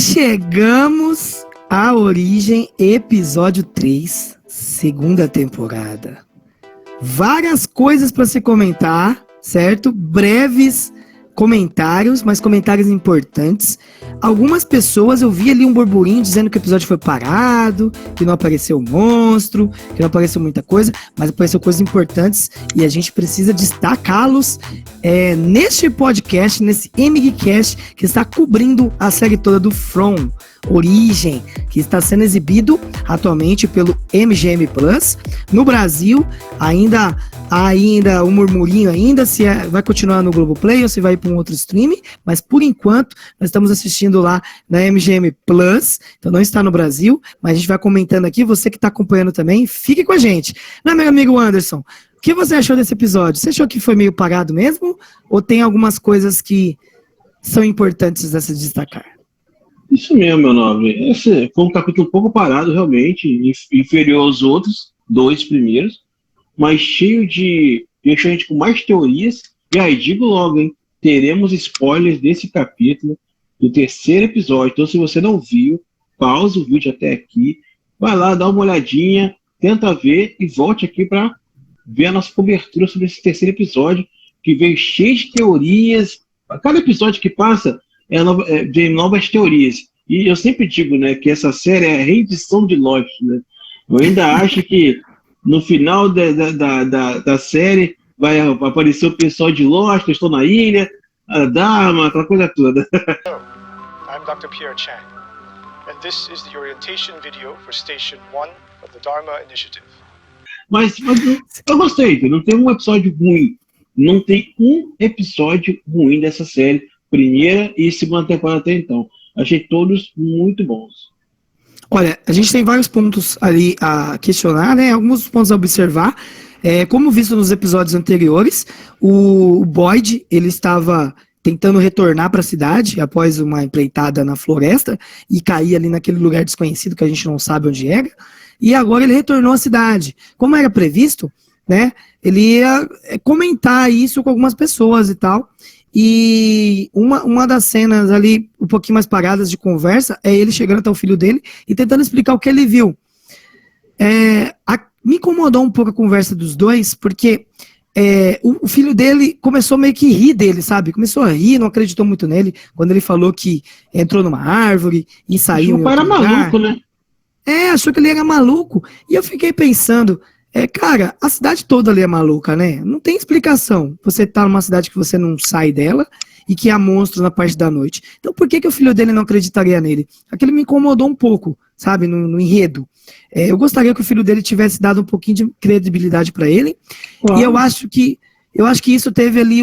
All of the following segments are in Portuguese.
Chegamos à Origem, episódio 3, segunda temporada. Várias coisas para se comentar, certo? Breves comentários, mas comentários importantes. Algumas pessoas, eu vi ali um burburinho dizendo que o episódio foi parado, que não apareceu monstro, que não apareceu muita coisa, mas apareceu coisas importantes e a gente precisa destacá-los neste podcast, nesse MGCast, que está cobrindo a série toda do From, Origem, que está sendo exibido atualmente pelo MGM Plus. No Brasil, ainda um murmurinho ainda, se vai continuar no Globoplay ou se vai para um outro stream, mas por enquanto nós estamos assistindo lá na MGM Plus, então não está no Brasil, mas a gente vai comentando aqui, você que está acompanhando também, fique com a gente. Não é, meu amigo Anderson? O que você achou desse episódio? Você achou que foi meio parado mesmo? Ou tem algumas coisas que são importantes a se destacar? Isso mesmo, meu nobre. Esse foi um capítulo um pouco parado, realmente, inferior aos outros, dois primeiros, mas cheio de... deixou a gente com mais teorias. E aí, digo logo, hein, teremos spoilers desse capítulo, do terceiro episódio. Então, se você não viu, pausa o vídeo até aqui, vai lá, dá uma olhadinha, tenta ver e volte aqui para ver a nossa cobertura sobre esse terceiro episódio, que veio cheio de teorias. A cada episódio que passa, vem novas teorias. E eu sempre digo, né, que essa série é a reedição de Lost, né? Eu ainda acho que no final da série vai aparecer o pessoal de Lost, eu estou na ilha, a Dharma, aquela coisa toda. Hello, I'm Dr. Pierre Chang, and this is the orientation video for Station 1 of the Dharma Initiative. Mas eu gostei, não tem um episódio ruim. Não tem um episódio ruim dessa série, primeira e segunda temporada até então. Achei todos muito bons. Olha, a gente tem vários pontos ali a questionar, né? Alguns pontos a observar. Como visto nos episódios anteriores, o Boyd, ele estava tentando retornar para a cidade após uma empreitada na floresta e cair ali naquele lugar desconhecido que a gente não sabe onde era. E agora ele retornou à cidade. Como era previsto, né? Ele ia comentar isso com algumas pessoas e tal. E uma das cenas ali, um pouquinho mais paradas de conversa, é ele chegando até o filho dele e tentando explicar o que ele viu. Me incomodou um pouco a conversa dos dois, porque o filho dele começou meio que rir dele, sabe? Começou a rir, não acreditou muito nele, quando ele falou que entrou numa árvore e saiu. O pai era maluco, né? Achou que ele era maluco. E eu fiquei pensando, cara, a cidade toda ali é maluca, né? Não tem explicação. Você tá numa cidade que você não sai dela e que há monstros na parte da noite. Então por que o filho dele não acreditaria nele? Aquilo me incomodou um pouco, sabe, no enredo. Eu gostaria que o filho dele tivesse dado um pouquinho de credibilidade para ele. Uau. E eu acho que isso teve ali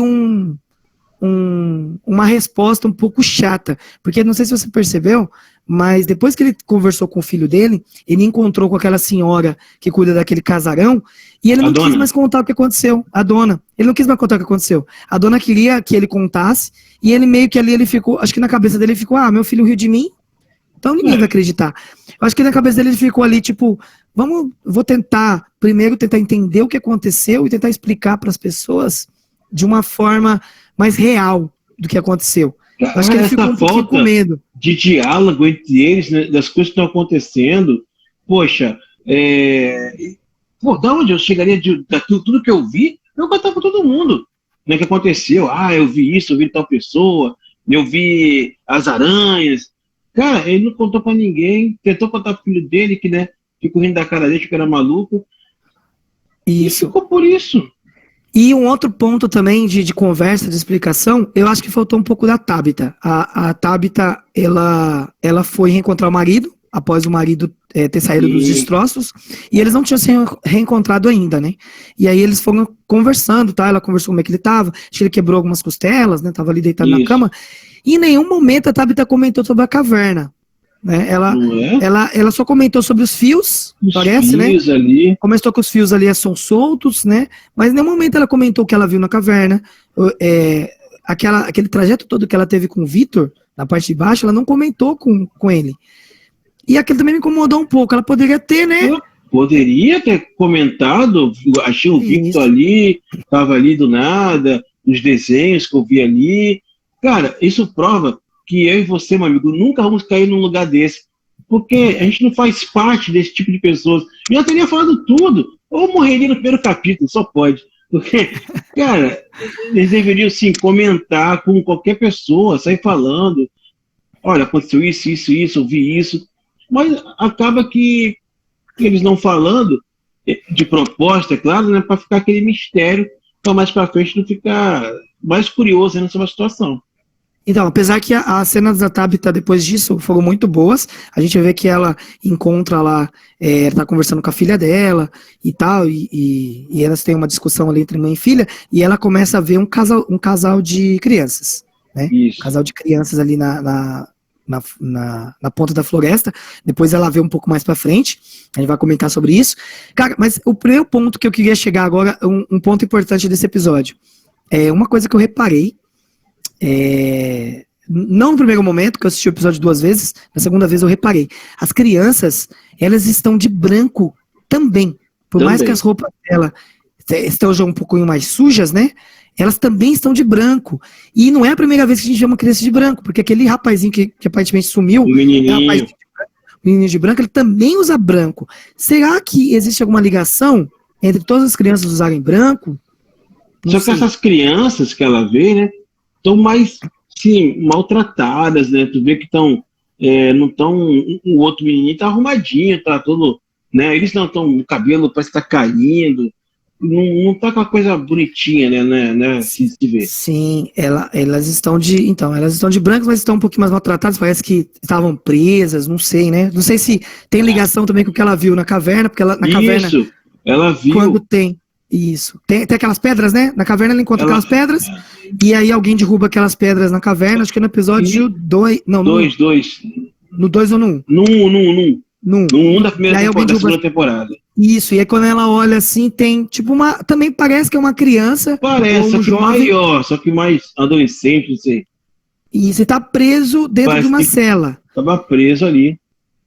uma resposta um pouco chata, porque não sei se você percebeu, mas depois que ele conversou com o filho dele, ele encontrou com aquela senhora que cuida daquele casarão, e ele não quis mais contar o que aconteceu, a dona. Ele não quis mais contar o que aconteceu. A dona queria que ele contasse, e ele meio que ali, ele ficou, acho que na cabeça dele ele ficou, meu filho riu de mim, então ninguém vai acreditar. Eu acho que na cabeça dele ele ficou ali, tipo, vou tentar entender o que aconteceu e tentar explicar para as pessoas de uma forma mais real do que aconteceu. Acho que ele ficou um pouquinho com medo. De diálogo entre eles, né, das coisas que estão acontecendo. Poxa, da onde eu chegaria daquilo tudo que eu vi, eu contar para todo mundo, né, que aconteceu. Eu vi isso, eu vi tal pessoa, eu vi as aranhas. Cara, ele não contou para ninguém, tentou contar pro filho dele, que, né, ficou rindo da cara dele, que era maluco. Isso. E ficou por isso. E um outro ponto também de conversa, de explicação, eu acho que faltou um pouco da Tabitha. A Tabitha, ela foi reencontrar o marido, após o marido ter saído dos destroços, e eles não tinham se reencontrado ainda, né? E aí eles foram conversando, tá? Ela conversou como é que ele tava, acho que ele quebrou algumas costelas, né? Tava ali deitado na cama, e em nenhum momento a Tabitha comentou sobre a caverna. Né? Ela só comentou sobre os fios, parece, né? Ali. Comentou que os fios ali são soltos, né? Mas em nenhum momento ela comentou o que ela viu na caverna. Aquele trajeto todo que ela teve com o Victor, na parte de baixo, ela não comentou com ele. E aquilo também me incomodou um pouco. Ela poderia ter, né? Poderia ter comentado. Achei o Victor ali, tava ali do nada, os desenhos que eu vi ali. Cara, isso prova que eu e você, meu amigo, nunca vamos cair num lugar desse. Porque a gente não faz parte desse tipo de pessoas. E eu teria falado tudo. Ou morreria no primeiro capítulo, só pode. Porque, cara, eles deveriam, sim, comentar com qualquer pessoa, sair falando. Olha, aconteceu isso, eu vi isso. Mas acaba que eles não falando, de proposta, é claro, né, para ficar aquele mistério, para mais para frente não ficar mais curioso ainda sobre a situação. Então, apesar que as cenas da Tabitha depois disso foram muito boas, a gente vê que ela encontra lá, tá conversando com a filha dela e tal, e elas têm uma discussão ali entre mãe e filha, e ela começa a ver um casal de crianças, né? Isso. Um casal de crianças ali na ponta da floresta. Depois ela vê um pouco mais pra frente, a gente vai comentar sobre isso. Cara, mas o primeiro ponto que eu queria chegar agora, um ponto importante desse episódio, é uma coisa que eu reparei, não no primeiro momento, que eu assisti o episódio 2 vezes, na segunda vez eu reparei. As crianças, elas estão de branco também. Por mais que as roupas dela estejam um pouquinho mais sujas, né? Elas também estão de branco. E não é a primeira vez que a gente vê uma criança de branco, porque aquele rapazinho que aparentemente sumiu, o menininho de branco, ele também usa branco. Será que existe alguma ligação entre todas as crianças usarem branco? Só que essas crianças que ela vê, né, estão mais, sim, maltratadas, né? Tu vê que estão, não estão, o outro menininho tá arrumadinho, tá todo, né? Eles não estão, o cabelo parece que tá caindo, não tá com uma coisa bonitinha, né? Se vê. Sim, elas estão de branco, mas estão um pouquinho mais maltratadas, parece que estavam presas, não sei, né? Não sei se tem ligação também com o que ela viu na caverna, porque na caverna... Isso, ela viu... Quando tem aquelas pedras, né? Na caverna ela encontra aquelas pedras, e aí alguém derruba aquelas pedras na caverna, acho que é no episódio 2. Não, no 2. No 2 ou no 1? No 1 da segunda temporada. Isso, e aí quando ela olha assim, tem tipo uma. Também parece que é uma criança. Parece, só que jovem, maior, só que mais adolescente, não sei. E você tá preso dentro de uma cela. Tava preso ali.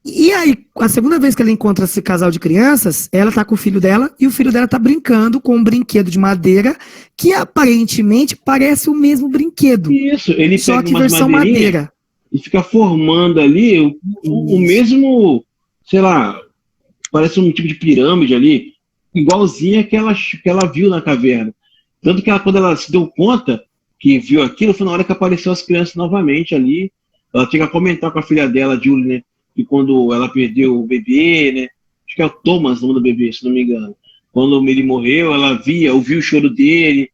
E aí, a segunda vez que ela encontra esse casal de crianças, ela tá com o filho dela, e o filho dela tá brincando com um brinquedo de madeira, que aparentemente parece o mesmo brinquedo. Isso, ele só pega que versão madeira. E fica formando ali o mesmo, sei lá, parece um tipo de pirâmide ali, igualzinha que ela viu na caverna. Tanto que quando ela se deu conta que viu aquilo, foi na hora que apareceu as crianças novamente ali. Ela tinha que comentar com a filha dela, Julie, né? E quando ela perdeu o bebê, né? Acho que é o Thomas, o nome do bebê, se não me engano. Quando ele morreu, ela ouviu o choro dele.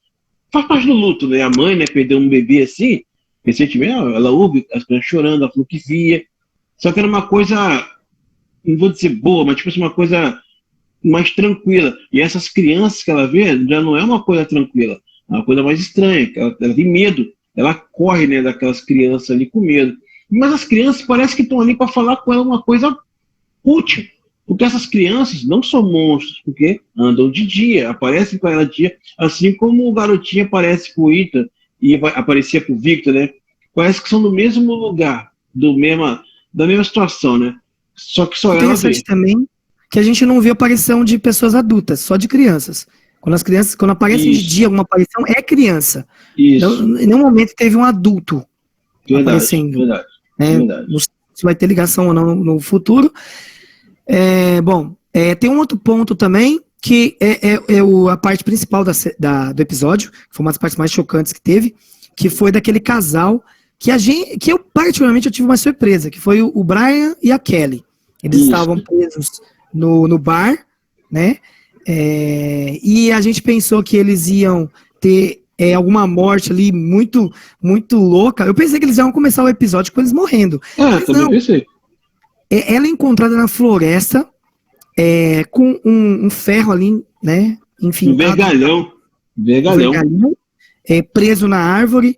Faz parte do luto, né? A mãe, né, perdeu um bebê assim, recentemente, ela ouve as crianças chorando, ela falou que via. Só que era uma coisa, não vou dizer boa, mas tipo assim, uma coisa mais tranquila. E essas crianças que ela vê, já não é uma coisa tranquila, é uma coisa mais estranha. Ela tem medo, ela corre, né, daquelas crianças ali com medo. Mas as crianças parece que estão ali para falar com ela uma coisa útil. Porque essas crianças não são monstros, porque andam de dia, aparecem com ela de dia, assim como o garotinho aparece com o Ethan e aparecia com o Victor, né? Parece que são do mesmo lugar, da mesma situação, né? Só que só ela vê. Também que a gente não vê aparição de pessoas adultas, só de crianças. Quando aparecem de dia alguma aparição, é criança. Isso. Em nenhum momento teve um adulto aparecendo. Verdade. Não sei se vai ter ligação ou não no futuro. Tem um outro ponto também, que a parte principal do episódio, que foi uma das partes mais chocantes que teve, que foi daquele casal que eu particularmente eu tive uma surpresa, que foi o Brian e a Kelly. Eles estavam presos no bar, né? E a gente pensou que eles iam ter alguma morte ali muito, muito louca. Eu pensei que eles iam começar o episódio com eles morrendo. Também pensei. Ela é encontrada na floresta com um ferro ali, né? Enfim. Um vergalhão. Preso na árvore.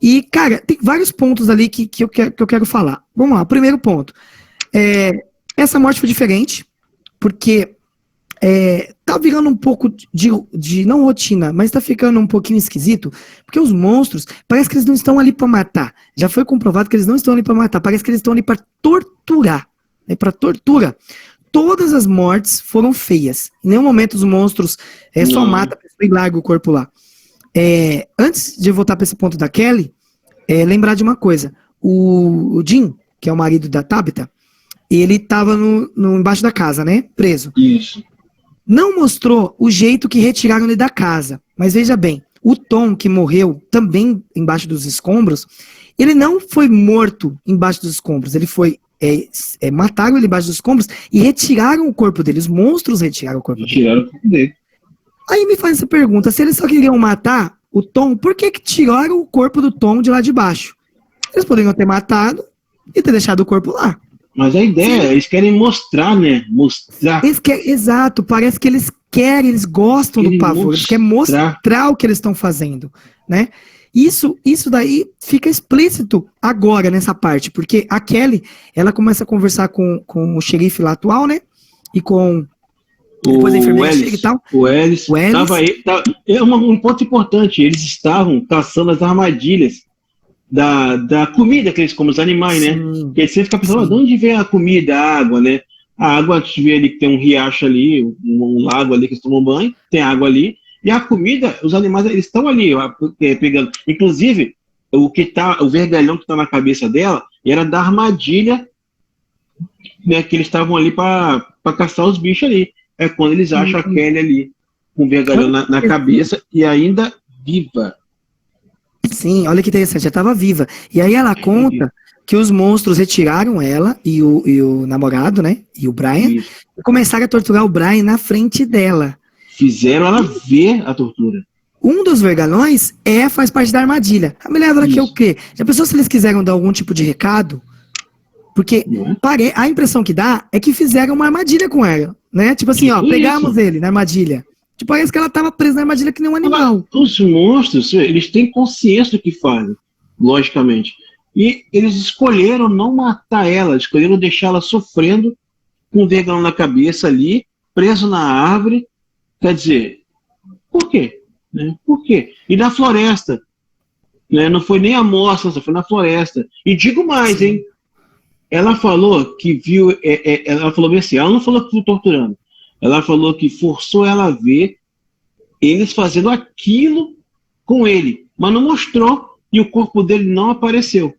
E, cara, tem vários pontos ali que eu quero falar. Vamos lá, primeiro ponto. Essa morte foi diferente, porque tá virando um pouco de não rotina, mas tá ficando um pouquinho esquisito, porque os monstros, parece que eles não estão ali pra matar. Já foi comprovado que eles não estão ali pra matar, parece que eles estão ali pra torturar. Pra tortura. Todas as mortes foram feias. Em nenhum momento os monstros só matam a pessoa e largam o corpo lá. Antes de eu voltar pra esse ponto da Kelly, lembrar de uma coisa. o Jim, que é o marido da Tabitha, ele tava embaixo da casa, né? Preso. Isso. Não mostrou o jeito que retiraram ele da casa. Mas veja bem, o Tom, que morreu também embaixo dos escombros, ele não foi morto embaixo dos escombros. Ele foi... mataram ele embaixo dos escombros e retiraram o corpo dele. Os monstros retiraram o corpo dele. Tiraram o corpo dele. Aí me faz essa pergunta, se eles só queriam matar o Tom, por que tiraram o corpo do Tom de lá de baixo? Eles poderiam ter matado e ter deixado o corpo lá. Mas a ideia, eles querem mostrar, né? Mostrar. Exato, parece que eles gostam do pavor, eles querem mostrar o que eles estão fazendo, né? Isso daí fica explícito agora nessa parte, porque a Kelly, ela começa a conversar com o xerife lá atual, né? E com... Depois a enfermeira chega e tal. O Ellis. É um ponto importante, eles estavam caçando as armadilhas da comida que eles comem, os animais, né? Porque eles sempre ficam pensando, de onde vem a comida, a água, né? A água, a gente vê ali que tem um riacho ali, um lago ali que eles tomam banho, tem água ali. E a comida, os animais, eles estão ali, pegando. Inclusive, o vergalhão que está na cabeça dela era da armadilha, né, que eles estavam ali para caçar os bichos ali. É quando eles acham a Kelly ali, com o vergalhão na cabeça e ainda viva. Sim, olha que interessante, já estava viva. E aí ela conta que os monstros retiraram ela e o namorado, né, e o Brian, e começaram a torturar o Brian na frente dela. Fizeram ela ver a tortura. Um dos vergalhões faz parte da armadilha. A mulher fala que é o quê? Já pensou se eles quiseram dar algum tipo de recado? Porque a impressão que dá é que fizeram uma armadilha com ela, né? Tipo assim, pegamos ele na armadilha. Tipo, parece que ela estava presa na armadilha que nem um animal. Os monstros, eles têm consciência do que fazem, logicamente. E eles escolheram não matar ela, escolheram deixá-la sofrendo com o vergalhão na cabeça ali, preso na árvore. Quer dizer, por quê? Né? Por quê? E na floresta. Né? Não foi nem a moça, foi na floresta. E digo mais, hein? Ela falou que viu... ela falou bem assim, ela não falou que foi torturando. Ela falou que forçou ela a ver eles fazendo aquilo com ele. Mas não mostrou e o corpo dele não apareceu.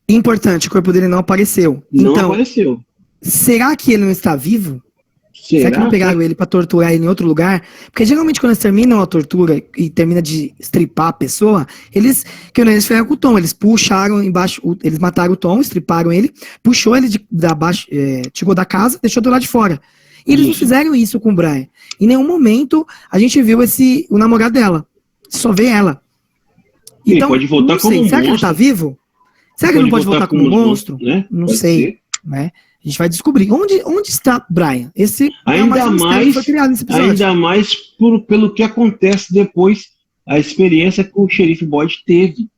Importante, o corpo dele não apareceu. Não apareceu. Será que ele não está vivo? Será que não pegaram ele pra torturar ele em outro lugar? Porque geralmente quando eles terminam a tortura e termina de estripar a pessoa, eles fizeram com o Tom, eles puxaram embaixo, eles mataram o Tom, estriparam ele, puxou ele da baixo, tirou da casa, deixou do lado de fora. E eles não fizeram isso com o Brian. Em nenhum momento a gente viu o namorado dela. Só vê ela. Então, pode voltar como um monstro. Será que ele tá vivo? Será que ele não pode voltar como um monstro? Né? Não sei. Né? A gente vai descobrir. Onde está Brian? Esse ainda mais, foi criado nesse episódio. Ainda mais pelo que acontece depois, a experiência que o xerife Boyd teve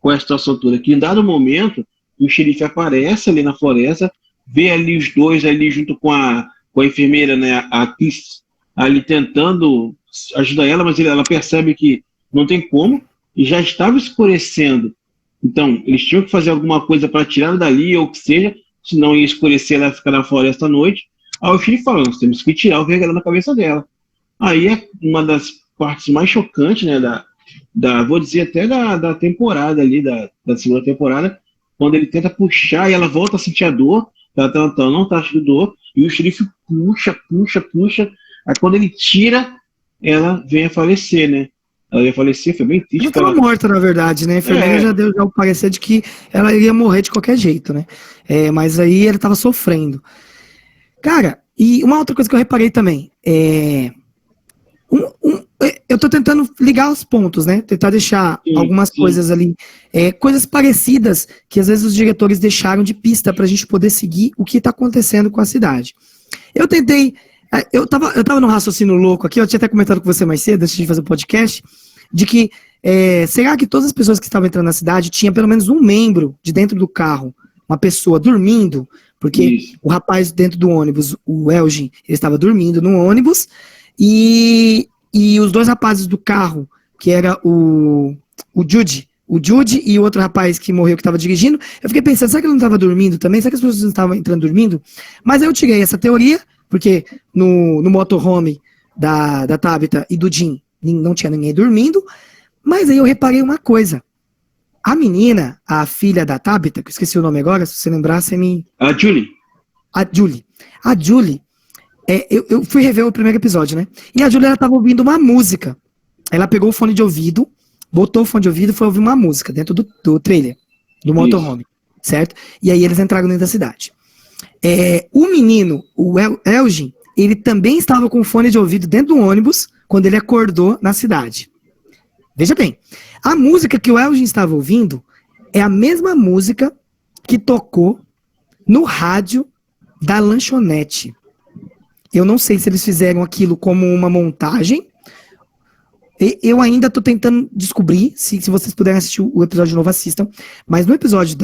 com essa situação toda. Que em dado momento, o xerife aparece ali na floresta, vê ali os dois ali junto com a enfermeira, né, a Chris, ali tentando ajudar ela, mas ela percebe que não tem como, e já estava escurecendo. Então, eles tinham que fazer alguma coisa para tirar dali, ou que seja, senão ia escurecer, ela ia ficar na floresta à noite. Aí o xerife falou, nós temos que tirar o vergalhão da cabeça dela. Aí é uma das partes mais chocantes, né, vou dizer até da temporada ali, da segunda temporada, quando ele tenta puxar e ela volta a sentir a dor, ela não tá achando dor, e o xerife puxa, aí quando ele tira, ela vem a falecer, né? Ela ia falecer, foi bem triste. Ela estava morta, na verdade, né? A enfermeira já deu o parecer de que ela iria morrer de qualquer jeito, né? Mas aí ele estava sofrendo. Cara, e uma outra coisa que eu reparei também, eu tô tentando ligar os pontos, né? Tentar deixar algumas coisas ali, coisas parecidas que às vezes os diretores deixaram de pista pra gente poder seguir o que tá acontecendo com a cidade. Eu tentei... Eu tava num raciocínio louco aqui, eu tinha até comentado com você mais cedo, antes de fazer o podcast, de que será que todas as pessoas que estavam entrando na cidade tinha pelo menos um membro de dentro do carro, uma pessoa dormindo, porque o rapaz dentro do ônibus, o Elgin, ele estava dormindo no ônibus, e os dois rapazes do carro, que era o Jude e o outro rapaz que morreu, que estava dirigindo, eu fiquei pensando, será que ele não estava dormindo também? Será que as pessoas não estavam entrando dormindo? Mas aí eu tirei essa teoria, porque no motorhome da Tabitha e do Jim não tinha ninguém dormindo, mas aí eu reparei uma coisa. A menina, a filha da Tabitha, que eu esqueci o nome agora, se você lembrar, você me... A Julie. A Julie, eu fui rever o primeiro episódio, né? E a Julie, ela tava ouvindo uma música. Ela pegou o fone de ouvido, botou o fone de ouvido e foi ouvir uma música dentro do trailer, do motorhome, certo? E aí eles entraram dentro da cidade. O menino, o Elgin, ele também estava com o fone de ouvido dentro do ônibus quando ele acordou na cidade. Veja bem, a música que o Elgin estava ouvindo é a mesma música que tocou no rádio da lanchonete. Eu não sei se eles fizeram aquilo como uma montagem. Eu ainda estou tentando descobrir, se vocês puderem assistir o episódio de novo, assistam. Mas no episódio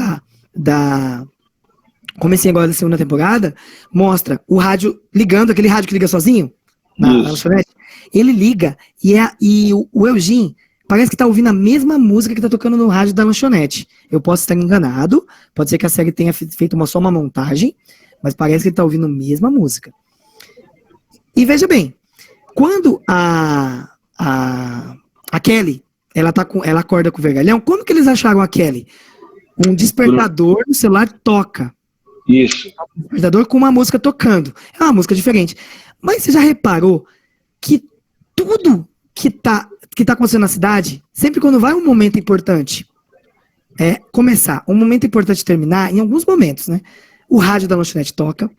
comecei agora da segunda temporada, mostra o rádio ligando, aquele rádio que liga sozinho na lanchonete. Ele liga e o Eugene parece que tá ouvindo a mesma música que tá tocando no rádio da lanchonete. Eu posso estar enganado, pode ser que a série tenha feito só uma montagem, mas parece que ele tá ouvindo a mesma música. E veja bem, quando a Kelly, ela acorda com o vergalhão, como que eles acharam a Kelly? Um despertador no celular toca. Isso. Um despertador com uma música tocando. É uma música diferente. Mas você já reparou que tudo que tá acontecendo na cidade, sempre quando vai um momento importante começar, um momento importante terminar, em alguns momentos, né? O rádio da lanchonete toca.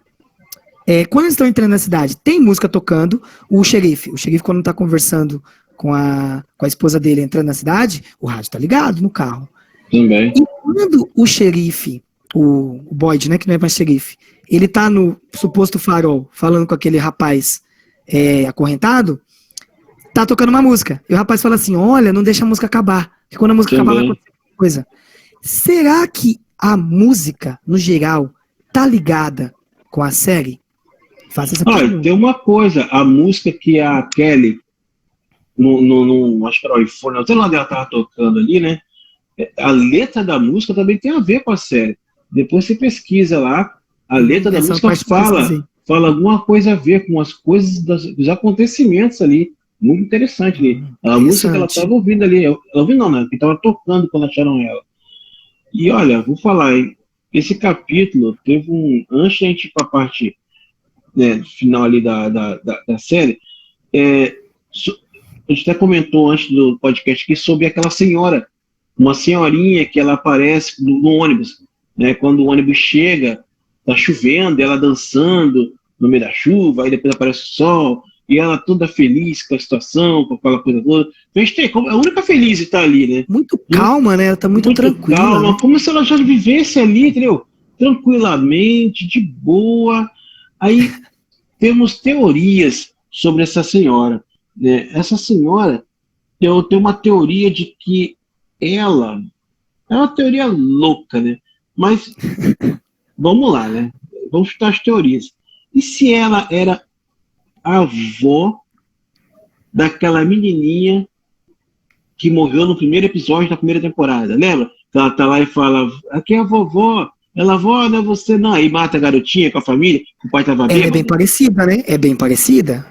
Quando eles estão entrando na cidade, tem música tocando. O xerife quando tá conversando com a esposa dele entrando na cidade, o rádio tá ligado no carro. Também. E quando o xerife, o Boyd, né, que não é mais xerife, ele tá no suposto farol, falando com aquele rapaz acorrentado, tá tocando uma música. E o rapaz fala assim, olha, não deixa a música acabar, porque quando a música acabar vai acontecer alguma coisa. Será que a música, no geral, tá ligada com a série? Faça essa pergunta. Tem uma coisa, a música que a Kelly, acho que era o iPhone, até lá ela tava tocando ali, né? A letra da música também tem a ver com a série. Depois você pesquisa lá, a letra da música fala alguma coisa a ver com as coisas dos acontecimentos ali. Muito interessante ali. A música que ela estava ouvindo ali, ela ouvindo não, né? Que estava tocando quando acharam ela. E olha, vou falar, hein? Esse capítulo teve antes de a gente ir para a parte final ali da série, a gente até comentou antes do podcast aqui sobre aquela senhora, uma senhorinha que ela aparece no ônibus, né? Quando o ônibus chega, tá chovendo, ela dançando no meio da chuva, aí depois aparece o sol, e ela toda feliz com a situação, com aquela coisa toda. A única feliz está ali, né? Muito calma, né? Ela tá muito tranquila. Calma, né? Como se ela já vivesse ali, entendeu? Tranquilamente, de boa. Aí temos teorias sobre essa senhora, né? Essa senhora, eu tenho uma teoria de que ela é uma teoria louca, né? Mas vamos lá, né? Vamos chutar as teorias. E se ela era a avó daquela menininha que morreu no primeiro episódio da primeira temporada? Lembra? Ela tá lá e fala, aqui é a vovó. Ela, avó, não é você não. Aí mata a garotinha com a família, o pai tava bêbado. É bem parecida, né? É bem parecida.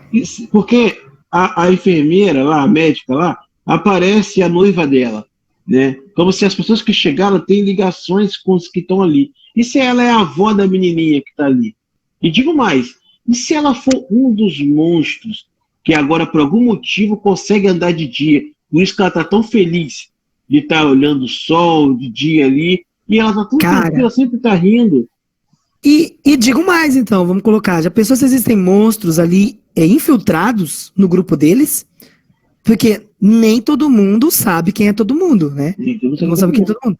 Porque a enfermeira lá, a médica lá, aparece a noiva dela, né? Como se as pessoas que chegaram têm ligações com os que estão ali. E se ela é a avó da menininha que está ali? E digo mais, e se ela for um dos monstros que agora, por algum motivo, consegue andar de dia? Por isso que ela está tão feliz de estar olhando o sol de dia ali, e ela está tão tranquila, sempre está rindo. E digo mais, então, vamos colocar, já pensou se existem monstros ali infiltrados no grupo deles? Porque nem todo mundo sabe quem é todo mundo, né? Não sabe quem é todo mundo.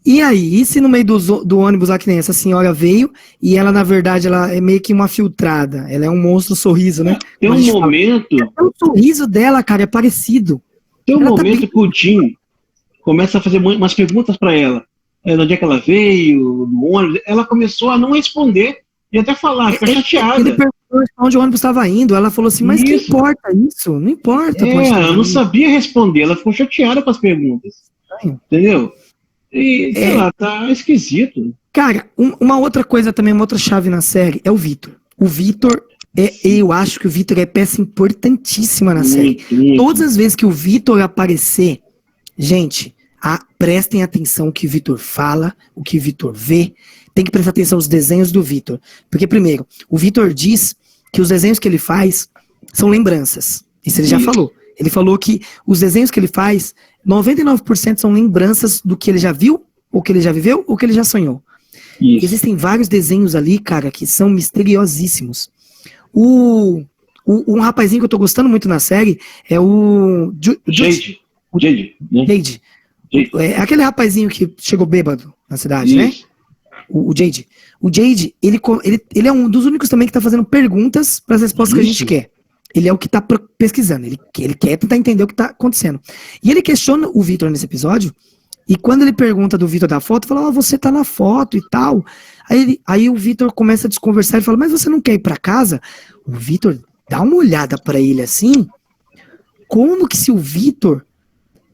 E aí, se no meio do ônibus lá, que nem essa senhora veio, e ela, na verdade, ela é meio que uma filtrada. Ela é um monstro sorriso, né? Tem um momento... O sorriso dela, cara, é parecido. Tem um momento que o Jim começa a fazer umas perguntas para ela. De onde é que ela veio, no ônibus. Ela começou a não responder e até falar, ficar chateada. Ele perguntou onde o ônibus estava indo. Ela falou assim, mas que importa isso? Não importa. Ela não sabia responder. Ela ficou chateada com as perguntas. Entendeu? E, sei lá, tá esquisito. Cara, uma outra coisa também, uma outra chave na série é o Victor. O Victor, eu acho que o Victor é peça importantíssima na série. Muito. Todas as vezes que o Victor aparecer, gente, Prestem atenção o que o Vitor fala, o que o Vitor vê. Tem que prestar atenção aos desenhos do Vitor. Porque, primeiro, o Vitor diz que os desenhos que ele faz são lembranças. Isso ele já falou. Ele falou que os desenhos que ele faz, 99% são lembranças do que ele já viu, ou que ele já viveu, ou que ele já sonhou. Isso. Existem vários desenhos ali, cara, que são misteriosíssimos. Um rapazinho que eu tô gostando muito na série é o... Jade. É aquele rapazinho que chegou bêbado na cidade, né? O Jade. O Jade, ele é um dos únicos também que tá fazendo perguntas para as respostas que a gente quer. Ele é o que tá pesquisando. Ele quer tentar entender o que tá acontecendo. E ele questiona o Vitor nesse episódio. E quando ele pergunta do Vitor da foto, fala, você tá na foto e tal. Aí o Vitor começa a desconversar e fala, mas você não quer ir pra casa? O Vitor dá uma olhada pra ele assim, como que se o Vitor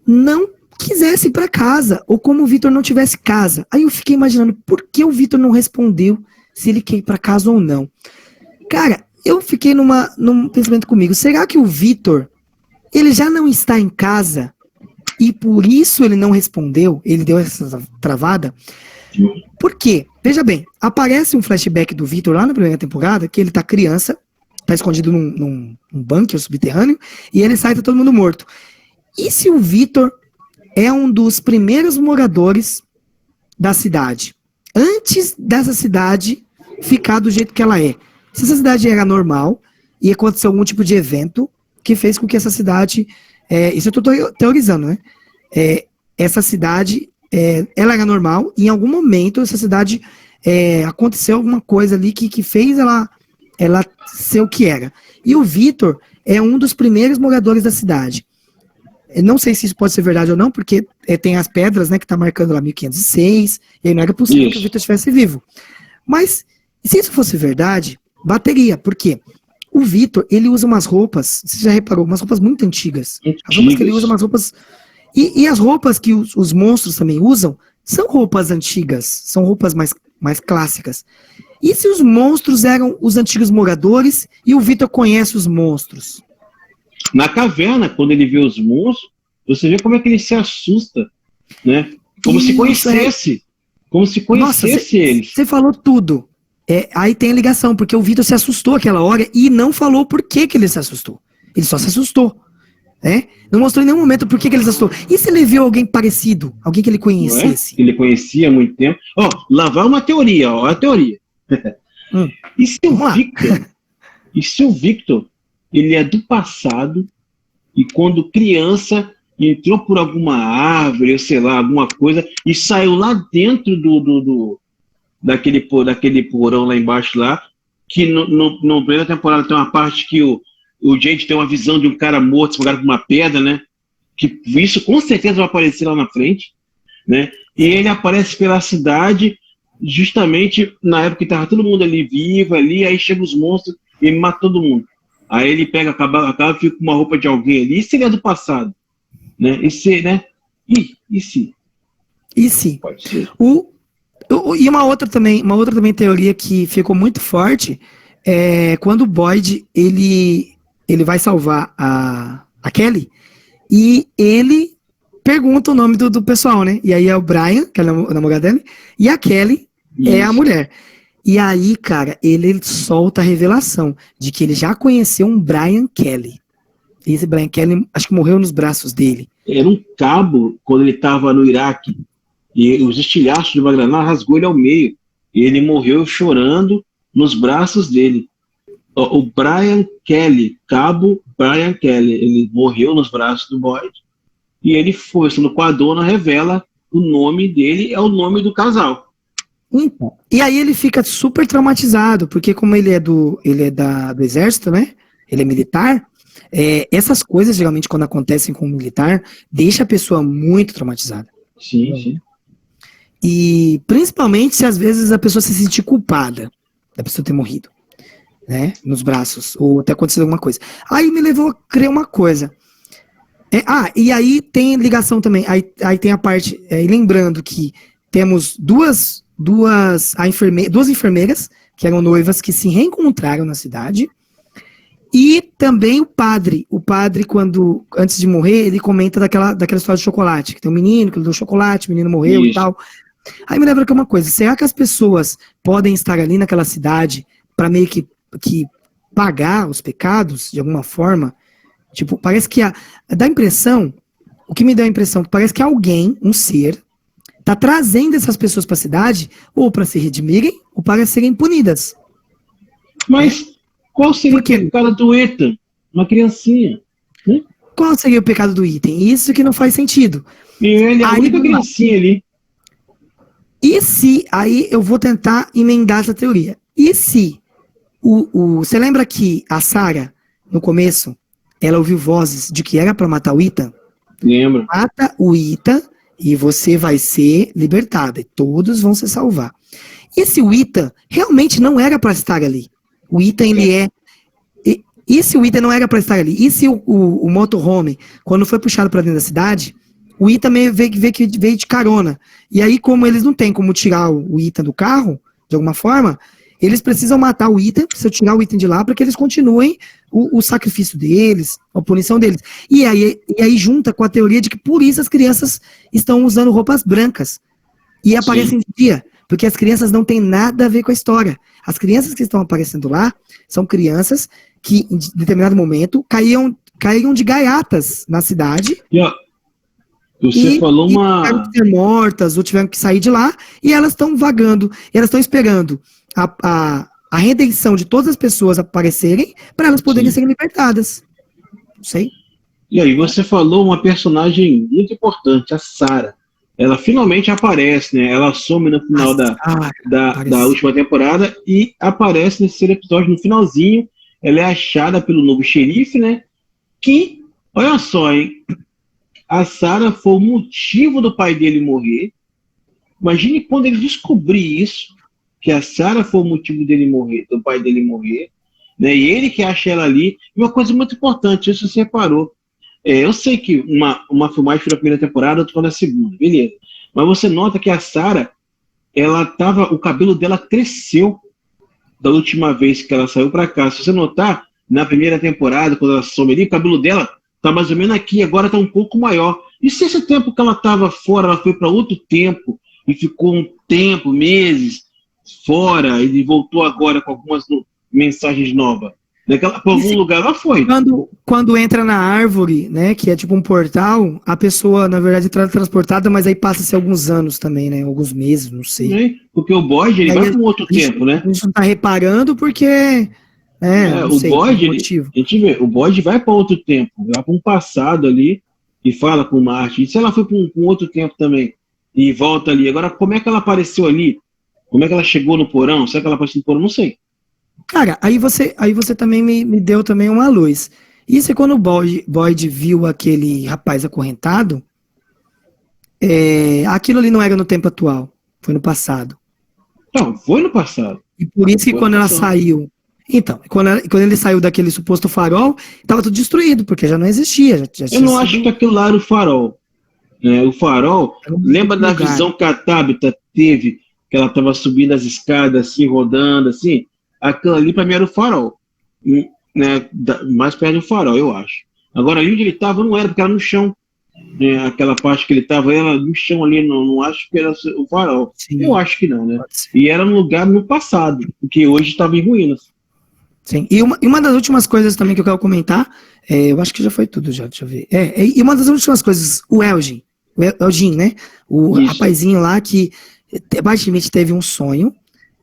não quisesse ir pra casa, ou como o Vitor não tivesse casa. Aí eu fiquei imaginando, por que o Vitor não respondeu se ele quer ir pra casa ou não? Cara, eu fiquei num pensamento comigo, será que o Vitor, ele já não está em casa e por isso ele não respondeu, ele deu essa travada? Por quê? Veja bem, aparece um flashback do Vitor lá na primeira temporada, que ele tá criança, tá escondido num bunker subterrâneo, e ele sai e tá todo mundo morto. E se o Vitor é um dos primeiros moradores da cidade, antes dessa cidade ficar do jeito que ela é? Se essa cidade era normal e aconteceu algum tipo de evento que fez com que essa cidade... isso eu estou teorizando, né? Essa cidade, ela era normal e em algum momento essa cidade aconteceu alguma coisa ali que fez ela ser o que era. E o Vitor é um dos primeiros moradores da cidade. Eu não sei se isso pode ser verdade ou não, porque tem as pedras, né, que tá marcando lá 1506, e aí não era possível que o Vitor estivesse vivo. Mas, se isso fosse verdade, bateria. Por quê? O Vitor, ele usa umas roupas, você já reparou, umas roupas muito antigas. As roupas que ele usa, umas roupas... E as roupas que os monstros também usam, são roupas antigas, são roupas mais clássicas. E se os monstros eram os antigos moradores e o Vitor conhece os monstros? Na caverna, quando ele vê os monstros, você vê como é que ele se assusta, né? Como se conhecesse. Como se conhecesse eles. Você falou tudo. Aí tem a ligação, porque o Vitor se assustou aquela hora e não falou por que ele se assustou. Ele só se assustou. Né? Não mostrou em nenhum momento por que ele se assustou. E se ele viu alguém parecido? Alguém que ele conhecesse? Que ele conhecia há muito tempo. Lá vai uma teoria, a teoria. E se o Victor, ele é do passado e quando criança entrou por alguma árvore, ou sei lá, alguma coisa, e saiu lá dentro daquele porão lá embaixo lá, que no primeira temporada tem uma parte que o Jade tem uma visão de um cara morto, esmagado por uma pedra, né? Que isso com certeza vai aparecer lá na frente, né? E ele aparece pela cidade justamente na época que estava todo mundo ali vivo, ali, aí chega os monstros e mata todo mundo. Aí ele pega, acaba fica com uma roupa de alguém ali. E se ele é do passado? Né? E se, né? E se? E se? Pode ser. E uma outra também teoria que ficou muito forte é quando o Boyd ele vai salvar a Kelly e ele pergunta o nome do pessoal, né? E aí é o Brian, que é o namorado dele, e a Kelly é a mulher. E aí, cara, ele solta a revelação de que ele já conheceu um Brian Kelly. E esse Brian Kelly, acho que morreu nos braços dele. Era um cabo, quando ele estava no Iraque, e os estilhaços de uma granada rasgou ele ao meio. E ele morreu chorando nos braços dele. O Brian Kelly, cabo Brian Kelly, ele morreu nos braços do Boyd. E ele foi, no Quadona revela o nome dele, é o nome do casal. E aí ele fica super traumatizado, porque como ele é do exército, né? Ele é militar. Essas coisas, geralmente, quando acontecem com um militar, deixa a pessoa muito traumatizada. Sim. E principalmente se às vezes a pessoa se sentir culpada da pessoa ter morrido, né? Nos braços, ou ter acontecido alguma coisa. Aí me levou a crer uma coisa. E aí tem ligação também. Aí tem a parte. Lembrando que temos duas enfermeiras que eram noivas que se reencontraram na cidade. E também o padre. O padre, quando, antes de morrer, ele comenta daquela história de chocolate. Que tem um menino que ele deu chocolate, o menino morreu e tal. Aí me lembra que uma coisa, será que as pessoas podem estar ali naquela cidade para meio que pagar os pecados, de alguma forma? Tipo, parece que dá a impressão, o que me deu a impressão, que parece que alguém, um ser, tá trazendo essas pessoas para a cidade, ou para se redimirem, ou para serem punidas. Mas qual seria o pecado do Ethan? Uma criancinha. Qual seria o pecado do item? Isso que não faz sentido. E ele é a única criancinha ali. E se, aí eu vou tentar emendar essa teoria. E se, você lembra que a Sarah, no começo, ela ouviu vozes de que era para matar o Ethan? Lembro. Mata o Ethan e você vai ser libertada. E todos vão se salvar. E se o Ethan realmente não era para estar ali? O Ethan, ele é... E se o Ethan não era para estar ali? E se o motorhome, quando foi puxado para dentro da cidade... O Ethan veio de carona. E aí, como eles não têm como tirar o Ethan do carro, de alguma forma, eles precisam matar o Ethan, precisam tirar o Ethan de lá para que eles continuem o sacrifício deles, a punição deles. E aí junta com a teoria de que por isso as crianças estão usando roupas brancas. E aparecem de dia, porque as crianças não têm nada a ver com a história. As crianças que estão aparecendo lá são crianças que, em determinado momento, caíram de gaiatas na cidade. Você falou tiveram que ser mortas ou tiveram que sair de lá e elas estão vagando, elas estão esperando a redenção de todas as pessoas aparecerem para elas poderem serem libertadas. Não sei. E aí você falou uma personagem muito importante, a Sarah. Ela finalmente aparece, né? Ela some no final da última temporada e aparece nesse episódio no finalzinho. Ela é achada pelo novo xerife, né? Que, olha só, hein? A Sarah foi o motivo do pai dele morrer. Imagine quando ele descobrir isso, que a Sarah foi o motivo dele morrer, do pai dele morrer, né? E ele que acha ela ali. E uma coisa muito importante, isso você reparou. Eu sei que uma filmagem foi na primeira temporada, outra foi na segunda, beleza. Mas você nota que a Sarah, o cabelo dela cresceu da última vez que ela saiu para cá. Se você notar, na primeira temporada, quando ela some ali, o cabelo dela tá mais ou menos aqui, agora tá um pouco maior. E se esse tempo que ela tava fora, ela foi para outro tempo e ficou um tempo, meses fora e voltou agora com algumas mensagens novas? Por algum lugar ela foi. Quando entra na árvore, né, que é tipo um portal, a pessoa, na verdade, é transportada, mas aí passa-se alguns anos também, né, alguns meses, não sei. Porque o bode, ele vai para um outro tempo, né? A gente não tá reparando porque... o bode, a gente vê, o bode vai para outro tempo, vai para um passado ali e fala com Marte. E se ela foi para um outro tempo também e volta ali, agora como é que ela apareceu ali? Como é que ela chegou no porão? Será que ela apareceu no porão? Não sei. Cara, aí você também me deu também uma luz. Isso é quando o Boyd viu aquele rapaz acorrentado, aquilo ali não era no tempo atual, foi no passado. Não, foi no passado. E por isso que quando ela saiu... Então, quando ele saiu daquele suposto farol, estava tudo destruído, porque já não existia. Eu não acho que aquilo lá era o farol. O farol, lembra da visão que a Tabitha teve, que ela estava subindo as escadas, assim, rodando, assim? Aquilo ali, para mim, era o farol. Né? Mais perto do farol, eu acho. Agora, ali onde ele estava, não era, porque era no chão. Aquela parte que ele estava, era no chão ali, não acho que era o farol. Sim. Eu acho que não, né? E era no lugar no passado, porque hoje estava em ruínas. Sim, e uma das últimas coisas também que eu quero comentar, eu acho que já foi tudo, deixa eu ver. E uma das últimas coisas, o Elgin, né? O rapazinho lá que basicamente teve um sonho,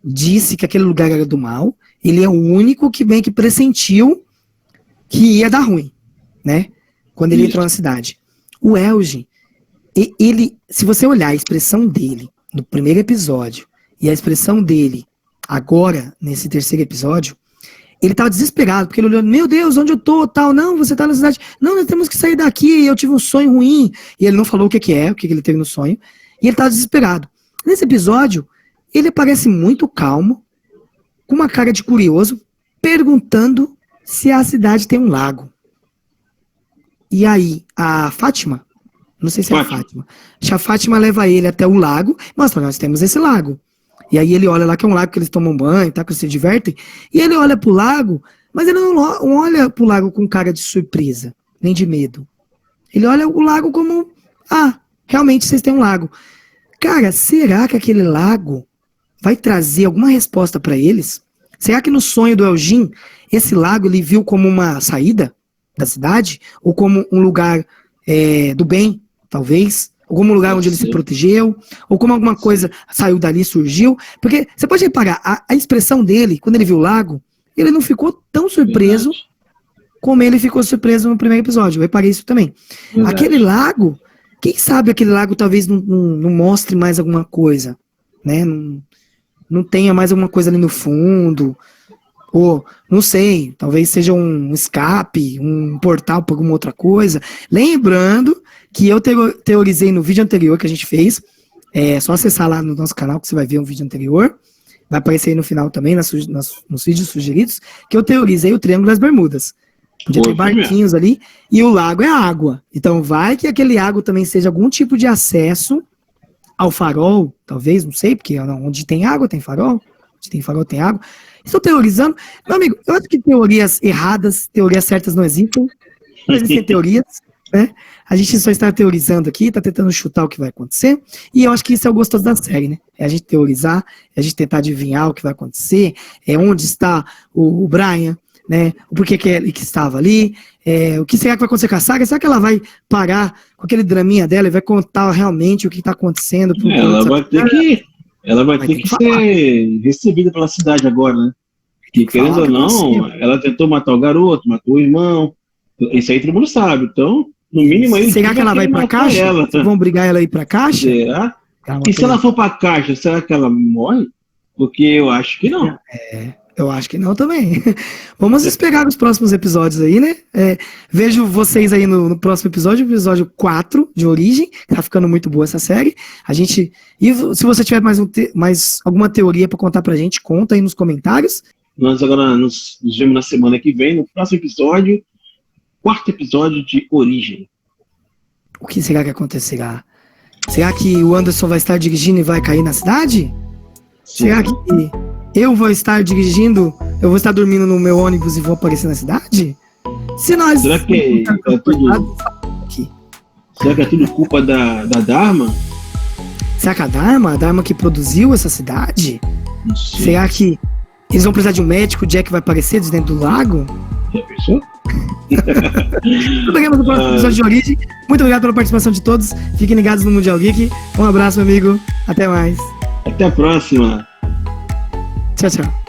disse que aquele lugar era do mal, ele é o único que bem que pressentiu que ia dar ruim, né? Quando ele entrou na cidade. O Elgin, ele, se você olhar a expressão dele no primeiro episódio e a expressão dele agora, nesse terceiro episódio, ele tava desesperado, porque ele olhou, meu Deus, onde eu tô, tal, não, você tá na cidade, não, nós temos que sair daqui, eu tive um sonho ruim, e ele não falou o que ele teve no sonho, e ele tava desesperado. Nesse episódio, ele parece muito calmo, com uma cara de curioso, perguntando se a cidade tem um lago. E aí, a Fátima, não sei se é a Fátima, a Fátima leva ele até o lago, mostra, nós temos esse lago. E aí ele olha lá que é um lago que eles tomam banho, tá, que eles se divertem. E ele olha pro lago, Mas ele não olha pro lago com cara de surpresa, nem de medo. Ele olha o lago como, realmente vocês têm um lago. Cara, será que aquele lago vai trazer alguma resposta para eles? Será que no sonho do Elgin, esse lago ele viu como uma saída da cidade? Ou como um lugar do bem, talvez? Ou como um lugar onde ele se protegeu? Ou como alguma coisa saiu dali, surgiu? Porque você pode reparar, a expressão dele, quando ele viu o lago, ele não ficou tão surpreso como ele ficou surpreso no primeiro episódio. Eu reparei isso também. Aquele lago, quem sabe aquele lago talvez não mostre mais alguma coisa, né? Não tenha mais alguma coisa ali no fundo, ou, não sei, talvez seja um escape, um portal para alguma outra coisa. Lembrando que eu teorizei no vídeo anterior que a gente fez, é só acessar lá no nosso canal que você vai ver um vídeo anterior, vai aparecer aí no final também, nos vídeos sugeridos, que eu teorizei o Triângulo das Bermudas. Podia ter barquinhos ali, e o lago é água. Então vai que aquele lago também seja algum tipo de acesso ao farol, talvez, não sei, porque onde tem água tem farol, onde tem farol tem água. Estou teorizando. Meu amigo, eu acho que teorias erradas, teorias certas não existem. Não existem teorias, né? A gente só está teorizando aqui, está tentando chutar o que vai acontecer, e eu acho que isso é o gostoso da série, né? É a gente teorizar, é a gente tentar adivinhar o que vai acontecer, onde está o Brian, né? O porquê que ele que estava ali, o que será que vai acontecer com a Saga? Será que ela vai parar com aquele draminha dela e vai contar realmente o que está acontecendo? Ela vai ter que ser recebida pela cidade agora, né? Que querendo ou não, ela tentou matar o garoto, matou o irmão. Isso aí todo mundo sabe. Então, no mínimo aí. Será que ela vai pra caixa? Vão brigar ela aí pra caixa? Será? E se ela for pra caixa, será que ela morre? Porque eu acho que não. Eu acho que não também. Vamos esperar os próximos episódios aí, né? Vejo vocês aí no próximo episódio 4 de Origem. Tá ficando muito boa essa série. E se você tiver mais alguma teoria pra contar pra gente, conta aí nos comentários. Nós agora nos vemos na semana que vem, no próximo episódio, 4º episódio de Origem. O que será que acontecerá? Será que o Anderson vai estar dirigindo e vai cair na cidade? Sim. Será que eu vou estar dirigindo, eu vou estar dormindo no meu ônibus e vou aparecer na cidade? Será que é tudo culpa da Dharma? Será que a Dharma que produziu essa cidade? Será que eles vão precisar de um médico, o Jack vai aparecer de dentro do lago? Já pensou? Tudo bem, no próximo episódio de Origem. Muito obrigado pela participação de todos. Fiquem ligados no Mundial Geek. Um abraço, meu amigo. Até mais. Até a próxima. Tchau, tchau.